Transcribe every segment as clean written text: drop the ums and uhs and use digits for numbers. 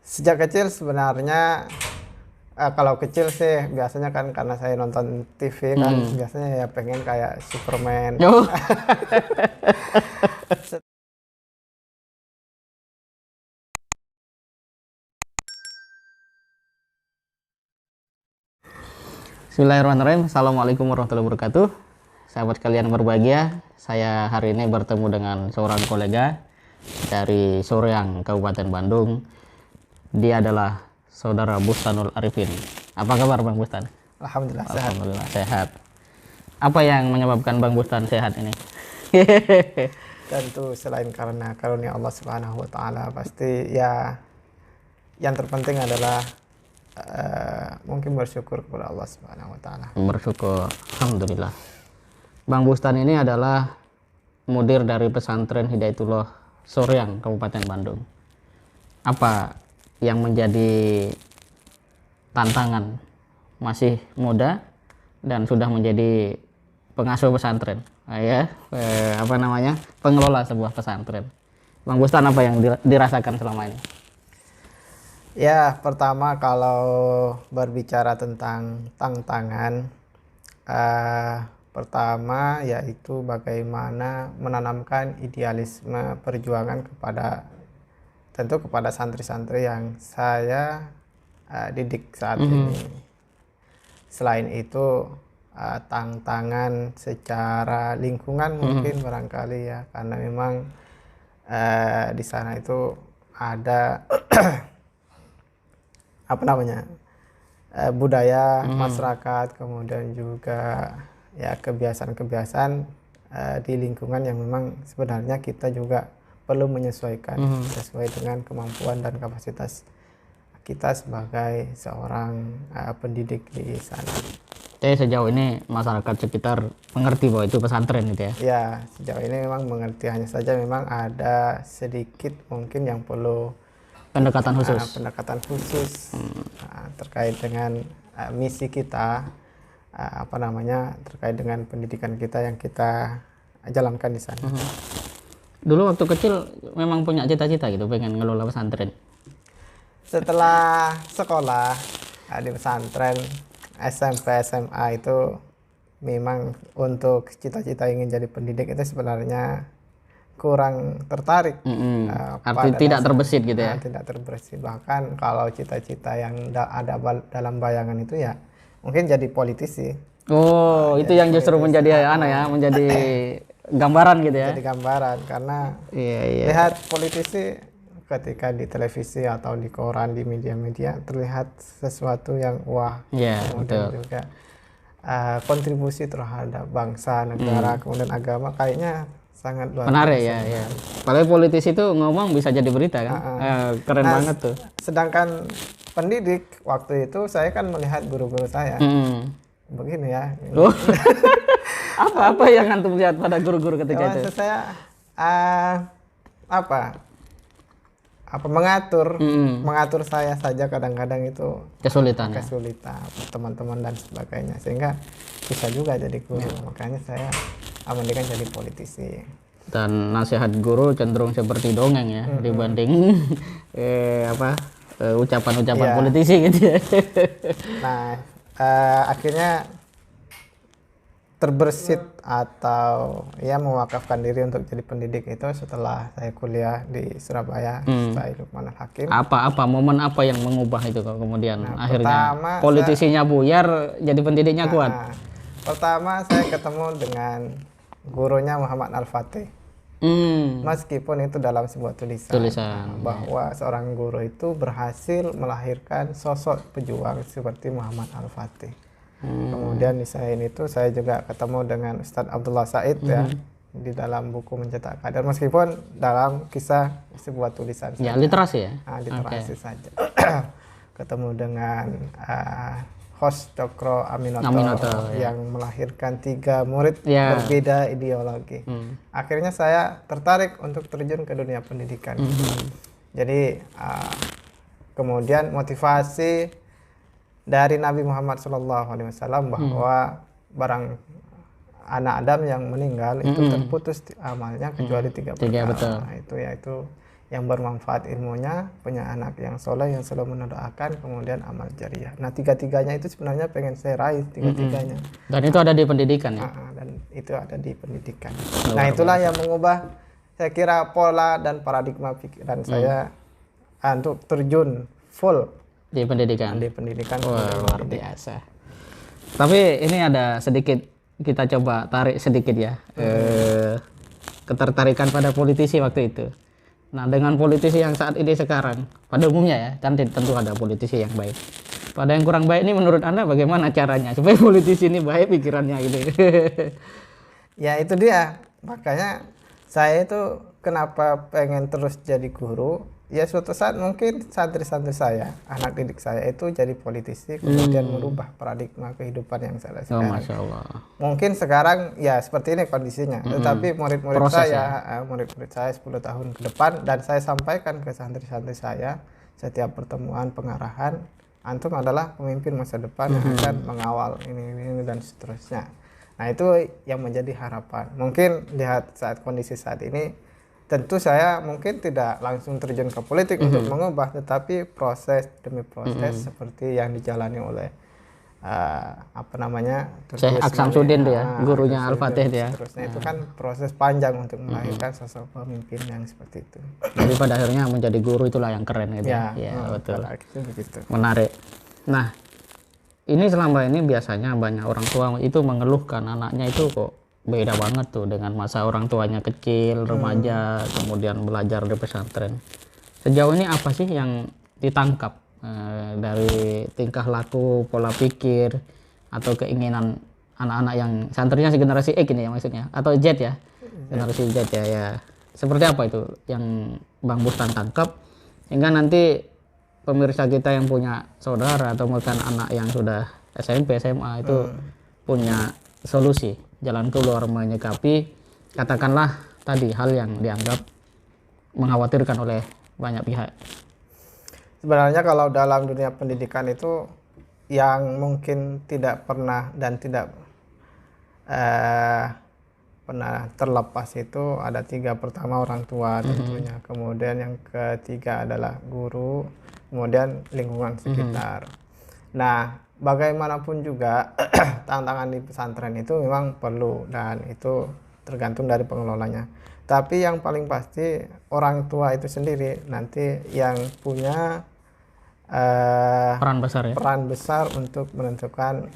Sejak kecil sebenarnya kalau kecil sih biasanya kan karena saya nonton TV kan biasanya ya pengen kayak Superman. Oh, Bismillahirrahmanirrahim. Assalamualaikum warahmatullahi wabarakatuh. Sahabat kalian berbahagia, saya hari ini bertemu dengan seorang kolega dari Soreang, Kabupaten Bandung. Dia adalah saudara Bustanul Arifin. Apa kabar Bang Bustan? Alhamdulillah sehat. Alhamdulillah sehat. Apa yang menyebabkan Bang Bustan sehat ini? Tentu selain karena karunia Allah Subhanahu wa taala, pasti ya yang terpenting adalah mungkin bersyukur kepada Allah Subhanahu wa taala. Bersyukur, alhamdulillah. Bang Bustan ini adalah mudir dari pesantren Hidayatullah Soreang, Kabupaten Bandung. Apa yang menjadi tantangan? Masih muda dan sudah menjadi pengasuh pesantren, pengelola sebuah pesantren. Bang Bustan, apa yang dirasakan selama ini? Ya, pertama kalau berbicara tentang tantangan, pertama yaitu bagaimana menanamkan idealisme perjuangan tentu kepada santri-santri yang saya didik saat ini. Selain itu tantangan secara lingkungan mungkin barangkali ya, karena memang di sana itu ada budaya masyarakat, kemudian juga ya kebiasaan-kebiasaan di lingkungan yang memang sebenarnya kita juga perlu menyesuaikan sesuai dengan kemampuan dan kapasitas kita sebagai seorang pendidik di sana. Jadi sejauh ini masyarakat sekitar mengerti bahwa itu pesantren gitu ya? Ya, sejauh ini memang mengerti, hanya saja memang ada sedikit mungkin yang perlu Pendekatan khusus. Terkait dengan misi kita, terkait dengan pendidikan kita yang kita jalankan di sana. Dulu waktu kecil memang punya cita-cita gitu, pengen ngelola pesantren. Setelah sekolah di pesantren SMP SMA itu memang untuk cita-cita ingin jadi pendidik itu sebenarnya kurang tertarik. Artinya tidak terbesit gitu ya? Tidak terbesit. Bahkan kalau cita-cita yang ada dalam bayangan itu ya mungkin jadi politisi. Oh, itu yang justru menjadi menjadi gambaran gitu ya? Jadi gambaran, karena lihat politisi ketika di televisi atau di koran, di media-media terlihat sesuatu yang wah. Kemudian betul. juga kontribusi terhadap bangsa, negara, kemudian agama kayaknya sangat luar menarik biasa. ya. Padahal politisi itu ngomong bisa jadi berita kan? Keren banget tuh. Sedangkan pendidik waktu itu saya kan melihat guru-guru saya begini ya. Apa yang antum lihat pada guru-guru ketika itu? Maksud saya mengatur saya saja kadang-kadang itu Kesulitan. teman-teman dan sebagainya, sehingga bisa juga jadi guru. Makanya saya mendingan jadi politisi. Dan nasihat guru cenderung seperti dongeng ya, dibanding ucapan-ucapan politisi gitu ya. Nah, akhirnya terbersit atau ya mewakafkan diri untuk jadi pendidik itu setelah saya kuliah di Surabaya, Ustaz Lukman Al-Hakim. Momen apa yang mengubah itu kemudian akhirnya pertama politisinya buyar jadi pendidiknya kuat? Pertama saya ketemu dengan gurunya Muhammad Al-Fatih. Meskipun itu dalam sebuah tulisan bahwa seorang guru itu berhasil melahirkan sosok pejuang seperti Muhammad Al-Fatih. Kemudian di selain itu saya juga ketemu dengan Ustadz Abdullah Said ya, di dalam buku Mencetak Kader, meskipun dalam kisah sebuah tulisan ya, literasi ya, literasi saja. Ketemu dengan host Cokro Aminoto yang melahirkan 3 murid berbeda ideologi. Akhirnya saya tertarik untuk terjun ke dunia pendidikan. Jadi kemudian motivasi dari Nabi Muhammad SAW bahwa barang anak Adam yang meninggal itu terputus amalnya kecuali 3 perkara. Itu yaitu yang bermanfaat ilmunya, punya anak yang soleh yang selalu mendoakan, kemudian amal jariah. Nah, tiga-tiganya itu sebenarnya pengen saya raih tiga-tiganya. Dan itu ada di pendidikan ya? Dan itu ada di pendidikan. Nah, itulah yang mengubah saya kira pola dan paradigma pikiran saya untuk terjun full di pendidikan. Di pendidikan. Wah, luar biasa. Tapi ini ada sedikit, kita coba tarik sedikit ya, ketertarikan pada politisi waktu itu. Nah, dengan politisi yang saat ini sekarang, pada umumnya ya, kan tentu ada politisi yang baik. Pada yang kurang baik ini menurut Anda bagaimana caranya supaya politisi ini baik pikirannya gitu? Ya itu dia, makanya saya itu kenapa pengen terus jadi guru. Ya suatu saat mungkin santri-santri saya, anak didik saya itu jadi politisi, kemudian merubah paradigma kehidupan yang saya sekarang. Masya Allah. Mungkin sekarang ya seperti ini kondisinya, tetapi murid-murid saya, murid-murid saya 10 tahun ke depan, dan saya sampaikan ke santri-santri saya setiap pertemuan pengarahan, antum adalah pemimpin masa depan yang akan mengawal ini dan seterusnya. Nah, itu yang menjadi harapan. Mungkin lihat saat kondisi saat ini, tentu saya mungkin tidak langsung terjun ke politik untuk mengubah, tetapi proses demi proses seperti yang dijalani oleh Syekh Aksamsuddin tuh ya, gurunya Al-Fatih ya. Terusnya itu kan proses panjang untuk melahirkan sosok pemimpin yang seperti itu. Jadi pada akhirnya menjadi guru itulah yang keren gitu ya. Betul. Begitu. Menarik. Nah, ini selama ini biasanya banyak orang tua itu mengeluhkan anaknya itu kok beda banget tuh dengan masa orang tuanya kecil, remaja, kemudian belajar di pesantren. Sejauh ini apa sih yang ditangkap dari tingkah laku, pola pikir, atau keinginan anak-anak yang santrinya generasi X ini ya maksudnya, atau Z ya, generasi Z ya. Seperti apa itu yang Bang Bustan tangkap sehingga nanti pemirsa kita yang punya saudara atau bahkan anak yang sudah SMP, SMA itu punya solusi, jalan keluar menyikapi katakanlah tadi hal yang dianggap mengkhawatirkan oleh banyak pihak. Sebenarnya kalau dalam dunia pendidikan itu yang mungkin tidak pernah dan tidak pernah terlepas itu ada tiga. Pertama orang tua tentunya, kemudian yang ketiga adalah guru, kemudian lingkungan sekitar. Nah, bagaimanapun juga tantangan di pesantren itu memang perlu dan itu tergantung dari pengelolanya. Tapi yang paling pasti orang tua itu sendiri nanti yang punya peran besar ya? Peran besar untuk menentukan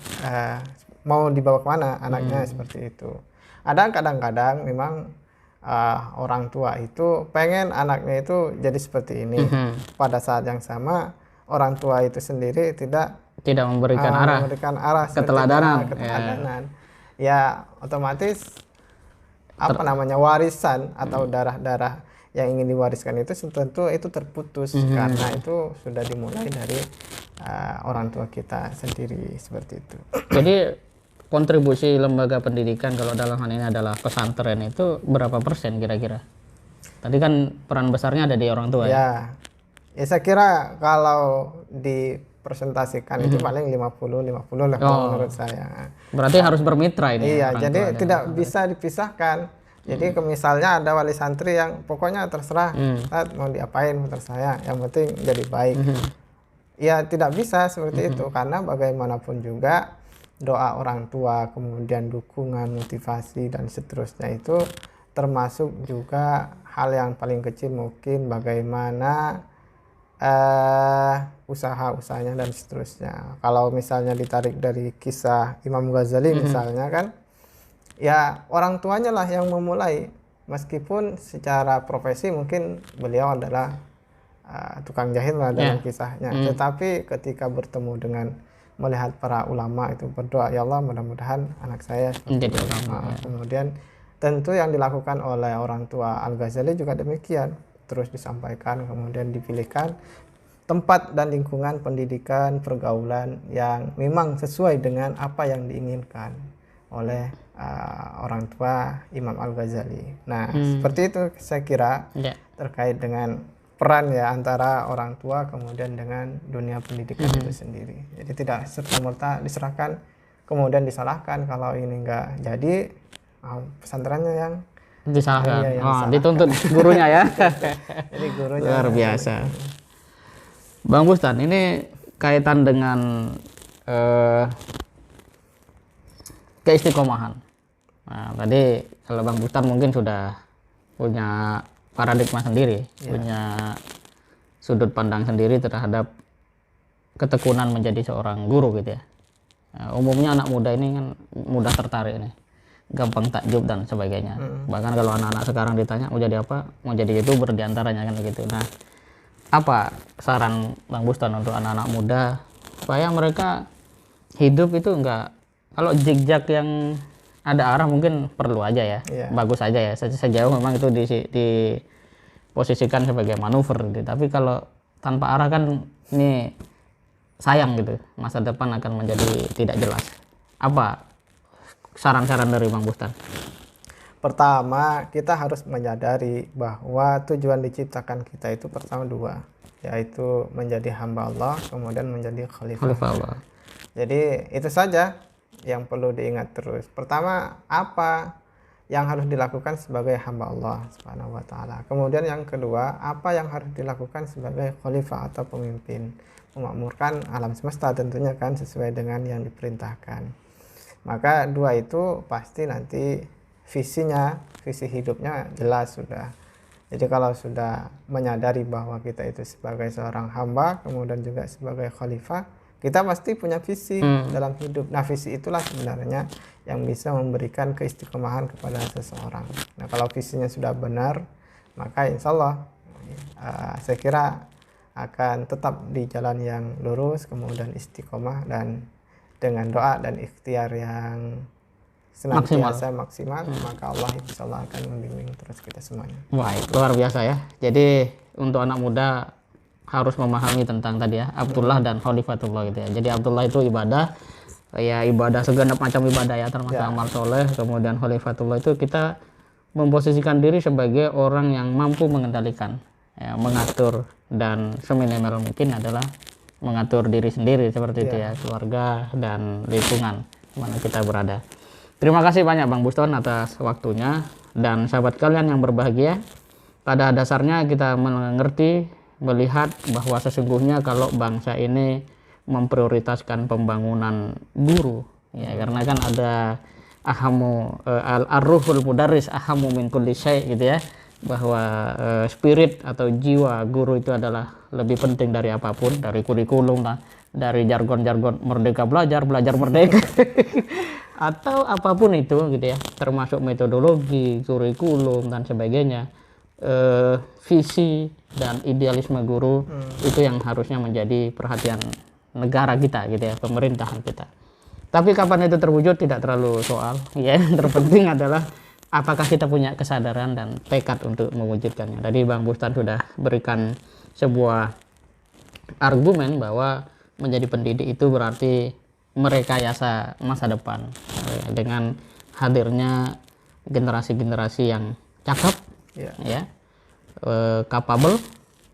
mau dibawa kemana anaknya seperti itu. Ada kadang-kadang memang orang tua itu pengen anaknya itu jadi seperti ini. Pada saat yang sama orang tua itu sendiri tidak memberikan arah keteladanan. Ya otomatis warisan atau darah-darah yang ingin diwariskan itu tentu itu terputus karena itu sudah dimulai dari orang tua kita sendiri seperti itu. Jadi kontribusi lembaga pendidikan kalau dalam hal ini adalah pesantren itu berapa persen kira-kira? Tadi kan peran besarnya ada di orang tua ya. Ya saya kira kalau dipresentasikan itu paling 50-50 lah menurut saya. Berarti harus bermitra ini. Iya, jadi tidak bisa dipisahkan. Jadi misalnya ada wali santri yang pokoknya terserah mau diapain terserah, yang penting jadi baik. Ya tidak bisa seperti itu karena bagaimanapun juga doa orang tua, kemudian dukungan, motivasi dan seterusnya itu termasuk juga hal yang paling kecil mungkin bagaimana usaha-usahanya dan seterusnya. Kalau misalnya ditarik dari kisah Imam Ghazali misalnya kan, ya orang tuanya lah yang memulai, meskipun secara profesi mungkin beliau adalah tukang jahit lah dalam kisahnya, tetapi ketika bertemu dengan melihat para ulama itu berdoa, ya Allah mudah-mudahan anak saya seperti ulama. Kemudian tentu yang dilakukan oleh orang tua Al-Ghazali juga demikian, terus disampaikan, kemudian dipilihkan tempat dan lingkungan pendidikan pergaulan yang memang sesuai dengan apa yang diinginkan oleh orang tua Imam Al-Ghazali. Nah, seperti itu saya kira terkait dengan peran ya antara orang tua kemudian dengan dunia pendidikan itu sendiri. Jadi tidak serta-merta diserahkan kemudian disalahkan kalau ini enggak jadi pesantrennya yang Disalahkan. Dituntut gurunya ya. Jadi gurunya luar biasa. Bang Bustan, ini kaitan dengan keistiqomahan. Nah, tadi kalau Bang Bustan mungkin sudah punya paradigma sendiri, punya sudut pandang sendiri terhadap ketekunan menjadi seorang guru gitu ya. Nah, umumnya anak muda ini kan mudah tertarik nih, gampang takjub dan sebagainya. Bahkan kalau anak-anak sekarang ditanya mau jadi apa, mau jadi YouTuber diantaranya kan begitu. Nah, apa saran Bang Bustan untuk anak-anak muda supaya mereka hidup itu enggak, kalau zigzag yang ada arah mungkin perlu aja ya, bagus aja ya, sejauh memang itu diposisikan sebagai manuver gitu. Tapi kalau tanpa arah kan ini sayang gitu, masa depan akan menjadi tidak jelas. Apa saran-saran dari Bang Bustan? Pertama, kita harus menyadari bahwa tujuan diciptakan kita itu pertama dua, yaitu menjadi hamba Allah, kemudian menjadi khalifah Allah. Jadi itu saja yang perlu diingat terus. Pertama, apa yang harus dilakukan sebagai hamba Allah Subhanahu wa taala. Kemudian yang kedua, apa yang harus dilakukan sebagai khalifah atau pemimpin, memakmurkan alam semesta tentunya kan sesuai dengan yang diperintahkan. Maka dua itu pasti nanti visinya, visi hidupnya jelas sudah. Jadi kalau sudah menyadari bahwa kita itu sebagai seorang hamba, kemudian juga sebagai khalifah, kita pasti punya visi dalam hidup. Nah, visi itulah sebenarnya yang bisa memberikan keistiqomahan kepada seseorang. Nah, kalau visinya sudah benar, maka insya Allah saya kira akan tetap di jalan yang lurus, kemudian istiqomah, dan dengan doa dan ikhtiar yang senantiasa maksimal, maka Allah insya Allah akan membimbing terus kita semuanya. Baik, luar biasa ya. Jadi untuk anak muda harus memahami tentang tadi ya, Abdullah dan Khalifatullah gitu ya. Jadi Abdullah itu ibadah, ya ibadah segenap macam ibadah ya, termasuk amal soleh. Kemudian Khalifatullah itu kita memposisikan diri sebagai orang yang mampu mengendalikan, ya, mengatur, dan seminimal mungkin adalah mengatur diri sendiri seperti itu ya, keluarga dan lingkungan mana kita berada. Terima kasih banyak Bang Bustan atas waktunya, dan sahabat kalian yang berbahagia. Pada dasarnya kita mengerti, melihat bahwa sesungguhnya kalau bangsa ini memprioritaskan pembangunan guru ya, karena kan ada ahamu ar-ruhul mudarris ahamu min kulli syai' gitu ya, bahwa spirit atau jiwa guru itu adalah lebih penting dari apapun, dari kurikulum lah, dari jargon-jargon merdeka belajar merdeka atau apapun itu gitu ya, termasuk metodologi, kurikulum dan sebagainya. Visi dan idealisme guru itu yang harusnya menjadi perhatian negara kita gitu ya, pemerintahan kita. Tapi kapan itu terwujud tidak terlalu soal ya, yang terpenting adalah apakah kita punya kesadaran dan tekad untuk mewujudkannya. Tadi Bang Bustan sudah berikan sebuah argumen bahwa menjadi pendidik itu berarti merekayasa masa depan dengan hadirnya generasi-generasi yang cakep ya, capable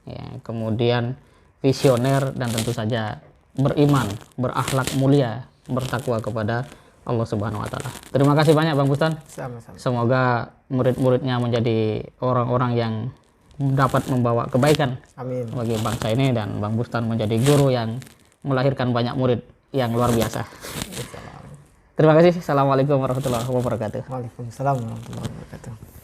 ya, kemudian visioner, dan tentu saja beriman, berakhlak mulia, bertakwa kepada Allah Subhanahu wa taala. Terima kasih banyak Bang Bustan. Sama-sama. Semoga murid-muridnya menjadi orang-orang yang dapat membawa kebaikan bagi bangsa ini, dan Bang Bustan menjadi guru yang melahirkan banyak murid yang luar biasa. Terima kasih. Assalamualaikum warahmatullahi wabarakatuh. Waalaikumsalam warahmatullahi wabarakatuh.